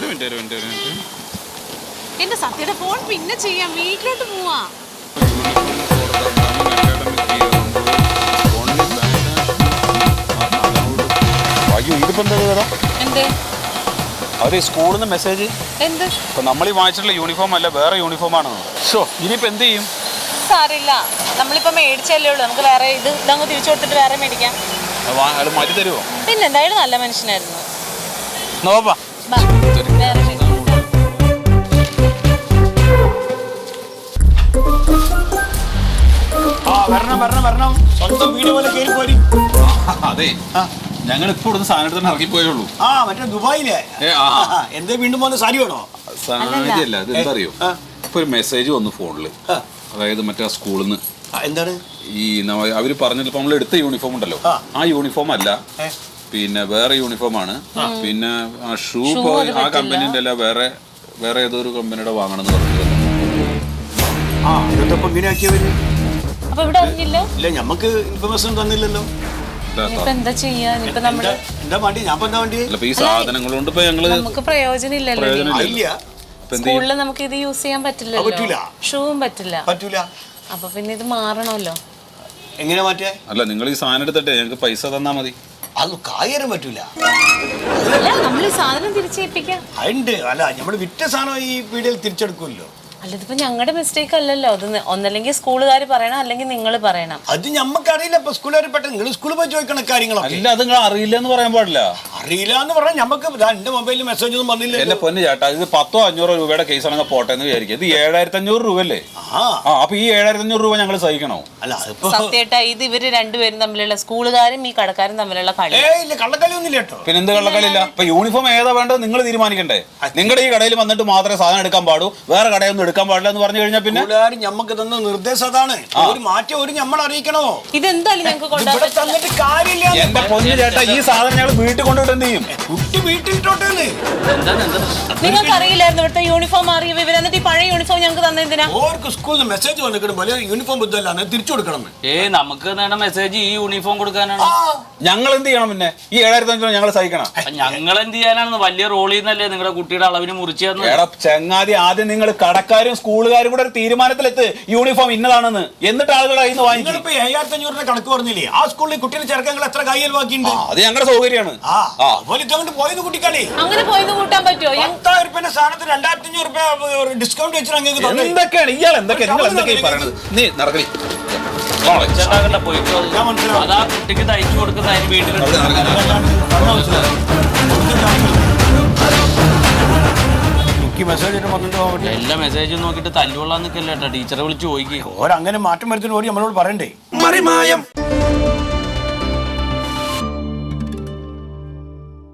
ഒരു മിനിറ്റ്. എന്റെ സത്യയുടെ ഫോൺ പിന്നെ ചെയ്യാം, വീട്ടിലോട്ട് പോവാ. അയ്യോ ഇതിപ്പോ എന്താ എന്തേ അവര് സ്കൂളിൽ നിന്ന് മെസ്സേജ്? എന്ത്? ഇപ്പൊ നമ്മൾ ഈ വാങ്ങിച്ചിട്ടുള്ള യൂണിഫോം അല്ല, വേറെ യൂണിഫോം ആണ്. ഇനിയിപ്പോ എന്ത് ചെയ്യും? സാരില്ല, നമ്മളിപ്പോ മേടിച്ചല്ലേ ഉള്ളൂ, നമുക്ക് വേറെ ഇതങ്ങ് തിരിച്ചു കൊടുത്തിട്ട് വേറെ മേടിക്കാം. അത് മാറ്റി തരുമോ? പിന്നെ എന്തായാലും നല്ല മനുഷ്യനായിരുന്നു. നോപ്പാ വേറെ വരണം സ്വന്തം വീട് പോലെ കയറി പോരി. അതെ, ഞങ്ങൾ ഇപ്പൊ ഇവിടുന്ന് സാധനം എടുത്ത് ഇറങ്ങിപ്പോയുള്ളൂ. മറ്റേ ദുബായിലെ എന്തേ വീണ്ടും പോകുന്ന സാരി വേണോ? സാരിയല്ല, ഇത് എന്താ അറിയോ, ഇപ്പൊ ഒരു മെസ്സേജ് വന്നു ഫോണില്. അതായത് മറ്റേ സ്കൂളിൽ നിന്ന് എന്താണ് ഈ അവര് പറഞ്ഞിട്ട് നമ്മൾ എടുത്ത യൂണിഫോം ഉണ്ടല്ലോ, ആ യൂണിഫോം അല്ല, പിന്നെ വേറെ യൂണിഫോം ആണ്. പിന്നെ ഷൂ ആ കമ്പനീന്റെ അല്ല, വേറെ ഏതൊരു കമ്പനിയുടെ വാങ്ങണം എന്ന് പറഞ്ഞത്. അപ്പൊ ഇവിടെ അറിഞ്ഞില്ല, ഇല്ല ഞമ്മക്ക് ഇൻഫർമേഷൻ തന്നില്ലല്ലോ. എന്താ ചെയ്യാ? ഈ സാധനങ്ങൾ കൊണ്ട് ഇപ്പൊ ഞങ്ങള് നമുക്ക് പ്രയോജനം ഇല്ലല്ലോ. സ്കൂളിൽ നമുക്ക് ഇത് യൂസ് ചെയ്യാൻ പറ്റില്ലല്ലോ, ഷൂവും പറ്റില്ല. അപ്പൊ പിന്നെ ഇത് മാറണമല്ലോ. എങ്ങനെ മാറ്റേ? അല്ല, നിങ്ങൾ ഈ സാധനം എടുത്തിട്ടേ ഞങ്ങൾക്ക് പൈസ തന്നാ മതി. അത് കാര്യം പറ്റൂല. നമ്മൾ ഈ സാധനം തിരിച്ചേൽപ്പിക്കാം. ഉണ്ട്, അല്ല നമ്മൾ വിറ്റ സാധനം ഈ പീഡിയയിൽ തിരിച്ചെടുക്കുമല്ലോ. അല്ല, ഇതിപ്പോ ഞങ്ങളുടെ മിസ്റ്റേക്ക് അല്ലല്ലോ. അത് ഒന്നല്ലെങ്കിൽ സ്കൂളുകാർ പറയണം, അല്ലെങ്കിൽ നിങ്ങൾ പറയണം. അത് ഞമ്മക്കറിയില്ല. ഇപ്പൊ സ്കൂളുകാർ പെട്ടെന്ന് നിങ്ങൾ സ്കൂളിൽ പോയി ചോദിക്കണ കാര്യങ്ങളൊക്കെ. അല്ല, അത് നിങ്ങൾ അറിയില്ല എന്ന് പറയാൻ പാടില്ല. അറിയില്ല എന്ന് പറഞ്ഞാൽ ഞമ്മക്ക് എന്റെ മൊബൈലിൽ മെസ്സേജ് ഒന്നും വന്നില്ല. എന്റെ പൊന്നു ചേട്ടാ, ഇത് 1000-500 രൂപയുടെ കേസ് ആണെങ്കിൽ പോട്ടെ എന്ന് വിചാരിക്കും. ഇത് 7500 രൂപയല്ലേ? അപ്പൊ ഈ 7500 രൂപ ഞങ്ങൾ സഹിക്കണോ? അല്ല സത്യേട്ടാ, ഇത് ഇവര് രണ്ടുപേരും തമ്മിലുള്ള, സ്കൂളുകാരും ഈ കടക്കാരും തമ്മിലുള്ള കളി. കള്ളക്കളി ഒന്നും ഇല്ല കേട്ടോ. പിന്നെ എന്ത് കള്ളക്കളിയില്ല? ഇപ്പൊ യൂണിഫോം ഏതാ വേണ്ടത് നിങ്ങൾ തീരുമാനിക്കണ്ടേ. നിങ്ങളുടെ ഈ കടയിൽ വന്നിട്ട് മാത്രമേ സാധനം എടുക്കാൻ പാടൂ, വേറെ കടയൊന്നും എടുക്കാൻ പാടില്ല എന്ന് പറഞ്ഞു കഴിഞ്ഞാൽ പിന്നെ ഞമ്മക്ക് തന്ന നിർദ്ദേശം അതാണ്. ഒരു മാറ്റം ഒരു നമ്മൾ അറിയിക്കണോ? ഇതെന്തായാലും ഞങ്ങൾക്ക് തന്നിട്ട് കാര്യമില്ല. എന്റെ പൊന്നു ചേട്ടാ, ഈ സാധനം ഞങ്ങൾ വീട്ടിൽ കൊണ്ടുപോയിട്ട് എന്ത് ചെയ്യും? കുട്ടി വീട്ടിലിട്ടോട്ടെ. നിങ്ങൾക്ക് അറിയില്ലായിരുന്നു ഇവിടുത്തെ യൂണിഫോം മാറിയ വിവരം? എന്നിട്ട് ഈ പഴയ യൂണിഫോം ഞങ്ങൾക്ക് തന്നെന്തിനാ? ഓർക്ക് സ്കൂളിൽ മെസ്സേജ് വന്നിട്ട് പോലെ യൂണിഫോം ബുദ്ധമല്ലാന്ന് തിരിച്ചു കൊടുക്കണം. നമുക്ക് മെസ്സേജ് ഈ യൂണിഫോം കൊടുക്കാനാണ്. ഞങ്ങൾ എന്ത് ചെയ്യണം? പിന്നെ ഈ 7500 ഞങ്ങൾ സഹിക്കണം. ഞങ്ങൾ എന്ത് ചെയ്യാനാണ്? വലിയ റോളിൽ നിന്നല്ലേ നിങ്ങളുടെ കുട്ടിയുടെ അളവിന് മുറിച്ചു തന്നു. ചങ്ങാതി, ആദ്യം നിങ്ങൾ കടക്കാരും സ്കൂളുകാരും കൂടെ ഒരു തീരുമാനത്തിലെത്ത് യൂണിഫോം ഇന്നതാണെന്ന്. എന്നിട്ട് ആളുകളെ കയ്യിൽ നിന്ന് വാങ്ങിക്കും. 7500 കണക്ക് പറഞ്ഞില്ലേ? ആ സ്കൂളിൽ കുട്ടിയുടെ ചെറുക്കങ്ങൾ എത്ര കയ്യിൽ ബാക്കിയുണ്ട്? അത് ഞങ്ങളുടെ സൗകര്യമാണ്. പോയത് കുട്ടിക്കളി അങ്ങനെ പോയത് കൂട്ടാൻ പറ്റുമോ? 10,000 സാധനത്തിന് 2500 ഡിസ്കൗണ്ട് വെച്ചിട്ട് എന്തൊക്കെയാണ് ഇയാൾ എന്തൊക്കെയാണ് പറയുന്നത്? നീ നടക്കണി പോയിട്ട് അതാ കുട്ടിക്ക് തയ്ച്ചു കൊടുക്കുന്ന വീട്ടിൽ എല്ലാ മെസ്സേജും നോക്കിട്ട് തല്ലുകൊള്ളാൻ നിൽക്കല്ലേട്ടാ. ടീച്ചറെ വിളിച്ച് ചോദിക്കുക. ഓരങ്ങനെ മാറ്റം വരുത്തുന്ന നമ്മളോട് പറയണ്ടേ?